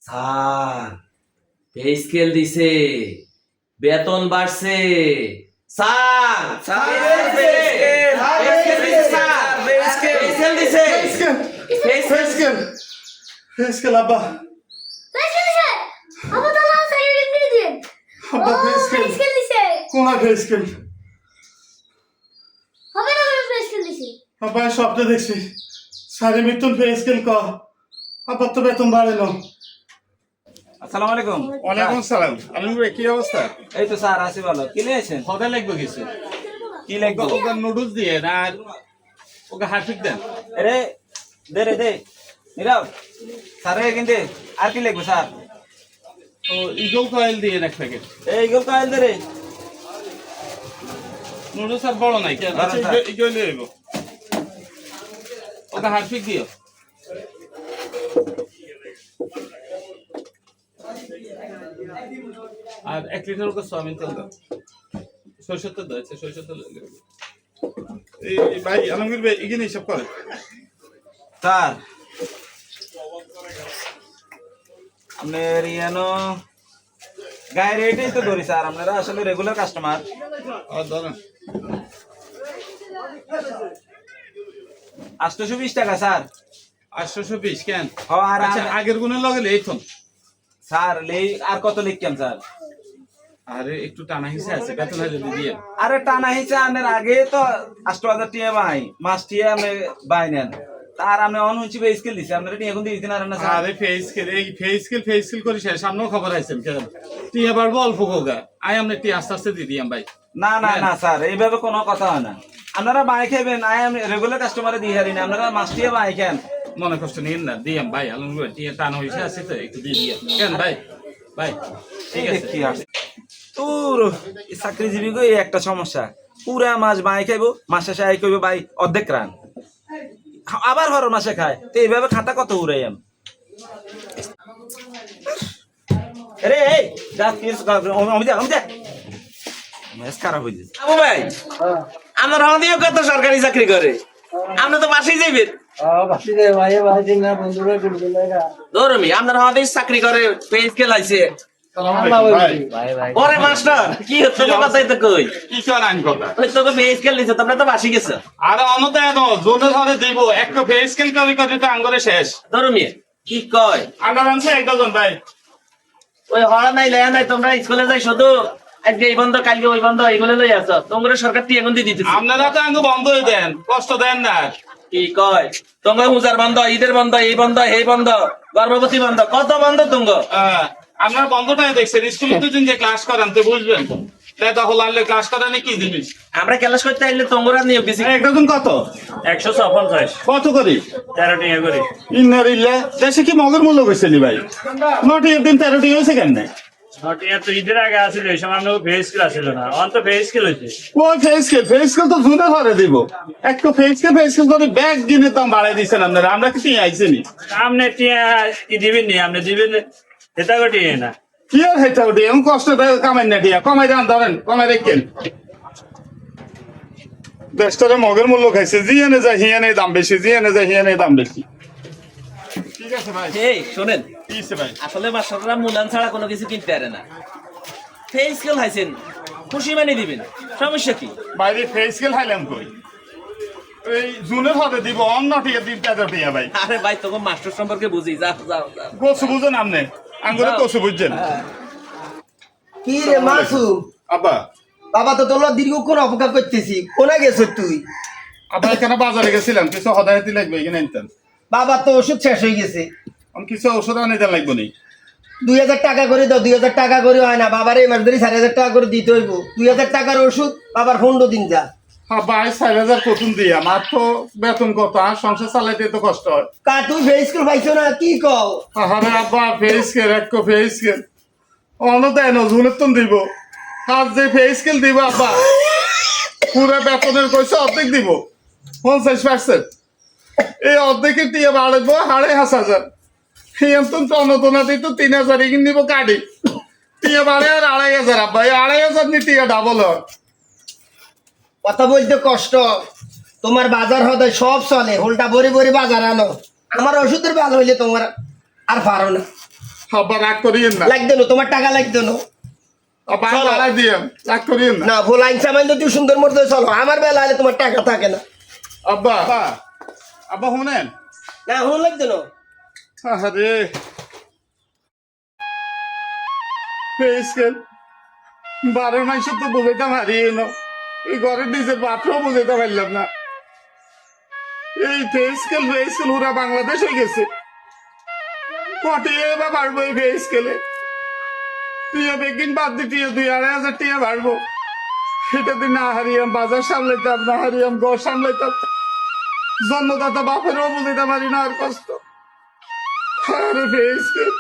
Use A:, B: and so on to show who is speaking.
A: Sir pay scale দিছে, বেতন বাড়ছে স্যার।
B: স্যার,
A: পে স্কেল দিছে স্যার, পে স্কেল দিছে।
C: ফেসকেল আব্বা আব্বা কোন ফেসকেল আব্বা স্বপ্নে দেখছি সারি মিতুন ফেসকেল ক আব্বা তো বেতন বাড়েন।
B: আসসালামু আলাইকুম।
C: ওয়ালাইকুম সালাম। আলম ভাই কি অবস্থা?
B: এই তো স্যার আছি ভালো। কি নিয়েছেন?
C: খোদা লাগবে কিছু
B: কি লাগবে?
C: ওকে নুডলস দিয়ে আর ওকে হাফিক দেন।
B: আরে দে রে দে নিরাও স্যার কিন্তু আর কি লাগবে স্যার?
C: ও ইগল কয়েল দিয়ে এক প্যাকেট
B: এই গো কাইল দে রে।
C: নুডলস আর বড় নাই কেন? আচ্ছা ইগল দিয়ে দেবো। ওকে হাফিক দিও। আর 1 লিটার ওকে সয়াবিন তেল দাও। সরষের তেল দাও, সরষের তেল দেবো। এই ভাই আলমগীর ভাই এখানে হিসাব করে।
B: স্যার আপনার ইয়ানো গায়ের রেটেই তো ধরি স্যার, আপনারা আসলে রেগুলার কাস্টমার।
C: ধরেন
B: 820 টাকা স্যার।
C: 820 কেন?
B: ও আর
C: আচ্ছা আগের গুণের লগে লেইথন।
B: স্যার লেই আর কত লিখকেন স্যার?
C: আরে একটু টানা হিসে আছে বেতন হাজার দিয়ে।
B: আরে টানা হিসা আনের আগে তো 8000 টিয়া বাই মাস টিয়া আমি বাই নেন, তার আমি অন হইছি বে স্কেল দিছি আপনারা টিয়া এখন দিতে না না স্যার।
C: আরে ফেসকেল করি শেষ সামনেও খবর আইছেন কেন? তুই এবার অল্প কোগা আই আমনে তুই আস্তে আস্তে দিয়ে দিয়াম ভাই।
B: না না না স্যার এইভাবে কোনো কথা হয় না। আপনারা বাই খাইবেন, আই আমি রেগুলার কাস্টমারে দিয়ে হারি না, আপনারা মাস টিয়া বাই খান।
C: মনে কষ্ট নিন না দিয়াম ভাই আলমগীর টিয়া টানা হইছে আছে তো একটু দিয়ে দিয়াম কেন ভাই? ভাই ঠিক আছে।
B: তোর চাকরিজীবী গো এই একটা সমস্যা, পুরা মাস বাই খাইবো, মাস শেষে আই কইবো ভাই অর্ধেক রান, আবার হর মাসে খায়। তো এইভাবে খাতা কত উড়াই আমি। আরে এই যা কিস অমিতা অমিতা মেস খারাপ হয়ে যাচ্ছে। আবু ভাই আমার আমাদেরও কত সরকারি চাকরি করে, আপনি তো পাশেই যাইবেন। ধরমি আপনার আমাদের চাকরি করে পেজ খেলাইছে। ওরে মাস্টার কি হচ্ছে কথাই তো কই
C: কি কর আইন কথা
B: ওই তোকে পেজ খেলিছে, তোমরা তো বাসি গেছো।
C: আরে অনতে এনো জোনে ধরে দিব একটা ফেসকেল করে তো আঙ্গরে শেষ।
B: ধরমি কি কয়
C: আন্ডার আনছে এক ডজন ভাই।
B: ওই হড়া নাই লেয়া নাই, তোমরা স্কুলে যাই শুধু আজকে এই বন্ধ কালকে ওই বন্ধ এইগুলো লই আছো, তোমরা সরকার টি এখন দিয়ে দিতেছে।
C: আপনারা তো আঙ্গ বন্ধ হয়ে দেন, কষ্ট দেন না।
B: কি কয় তোমরা পূজার বন্ধ, ঈদের বন্ধ, এই বন্ধ এই বন্ধ, গর্ভবতী বন্ধ, কত বন্ধ তুঙ্গ।
C: আপনার বন্ধটাই দেখছেন স্কুলে দুদিন যে ক্লাস করান তো বুঝবেন তখন আনলে ক্লাস করানি কি জিনিস।
B: আমরা ক্লাস করতে আইলে তোমরা নিয়োগ দিছি।
C: এক ডজন কত?
D: 150
C: কত করি?
D: 13 টাকা করে।
C: ইন্নার ইল্লা দেশে কি মগের মূল্য গেছিলি ভাই? নটি একদিন 13টি হয়েছে কেন?
D: নটিয়া তো ঈদের আগে আসছিল, ওই সময় আমরা ফেস স্কেল আসছিল না, অন্ত ফেস স্কেল হয়েছে।
C: ও ফেসকেল তো জুনে ধরে দিব। একটা ফেসকেল করে ব্যাগ দিনের দাম বাড়াই দিচ্ছেন আপনারা, আমরা কি আইসেনি?
D: আপনি টিয়া কি দিবেন নি? আপনি দিবেন এটা কটি না
C: কি আর হেটা উঠি এমন কষ্ট কামাই না দিয়া কমাই দেন, ধরেন কমাই রেখেন। দেশটারে মগের মূল্য খাইছে, জিয়ানে যায় হিয়ানে দাম বেশি, জিয়ানে যায় হিয়ানে দাম বেশি। ঠিক আছে ভাই।
B: এই শোনেন
C: কি হইছে ভাই?
B: আসলে বাচ্চারা মুলান ছাড়া কোনো কিছু কিনতে পারে না। ফেস স্কেল হাইছেন খুশি মানে দিবেন, সমস্যা কি?
C: বাইরে ফেসকেল খাইলাম কই? এই জুনের হতে দিব অন্য ঠিক দিন টাকা দিয়া ভাই।
B: আরে ভাই তোকে মাস্টার সম্পর্কে বুঝি, যাও যাও যাও।
C: কসু বুঝেন আপনি? আঙ্গুরে কসু বুঝছেন?
E: কি রে মাসু
C: আব্বা
E: বাবা তো তোর দীর্ঘক্ষণ অপেক্ষা করতেছি, কোনা গেছ তুই?
C: আব্বা এখানে বাজারে গেছিলাম, কিছু হদায়তি লাগবে এখানে আনতেন।
E: বাবা তো ওষুধ শেষ হয়ে গেছে,
C: আমি কিছু ওষুধ আনিতে লাগবে নি।
E: 2000 টাকা করে দাও। 2000 টাকা করে হয় না বাবার, এই মাস ধরে 4000 টাকা করে দিতে হইব। 2000 টাকার ওষুধ বাবার 15 দিন যা।
C: হ্যাঁ ভাই 4000 কতুন দিয়া আমার তো বেতন কত, আর সংসার চালাইতে তো কষ্ট হয়।
E: কা তুই ফেসকুল পাইছো না কি কও?
C: আরে আব্বা ফেসকেল এক ফেসকেল অন্য দেয় না ঝুলের তো দিব। আর যে ফেসকেল দিব আব্বা পুরো বেতনের কইছে অর্ধেক দিব 50%। এই অর্ধেকের দিয়ে বাড়াবো 5,500। এমন তো অনতনা দিই তো 3000 এগিয়ে নিব কাটি টিয়া বাড়ে আর 2,500 আব্বা। এই 2,500 নি টিয়া ডাবল হয়।
E: কথা বলতে কষ্ট, তোমার বাজার হদায় সব চলে, হোলটা ভরে ভরে বাজার আনো, আমার ওষুধের বাল হইলে তোমার আর পারো না।
C: আব্বা রাগ করিয়েন না
E: লাগতো না তোমার টাকা লাগতো না
C: আব্বা আমি
E: চলো।
C: বাড়াই দিয়াম রাগ করিয়েন না
E: না ভোল আইন সামাইন তো তুই সুন্দর মতো চলো আমার বেলা হলে তোমার টাকা থাকে না
C: আব্বা আব্বা শুনেন
E: না হন লাগতো না
C: আরে পে স্কেল 12 মাস তো বুঝাইতে হারিয়ে এলো এই ঘরের নিজের বাপরেও বুঝাইতে পারলাম না এই পে স্কেল পুরা বাংলাদেশ হয়ে গেছে কটিয়ে বা বাড়বো এই পে স্কেলে তুইও বেগিন বাদ দিতে 2,500 টাকা বাড়বো সেটা দিন না হারিয়াম বাজার সামলাইতাম না হারিয়াম ঘর সামলাইতাম জন্মদাতা বাপেরও বুঝাইতে পারি না আর কষ্ট আরে পে স্কেল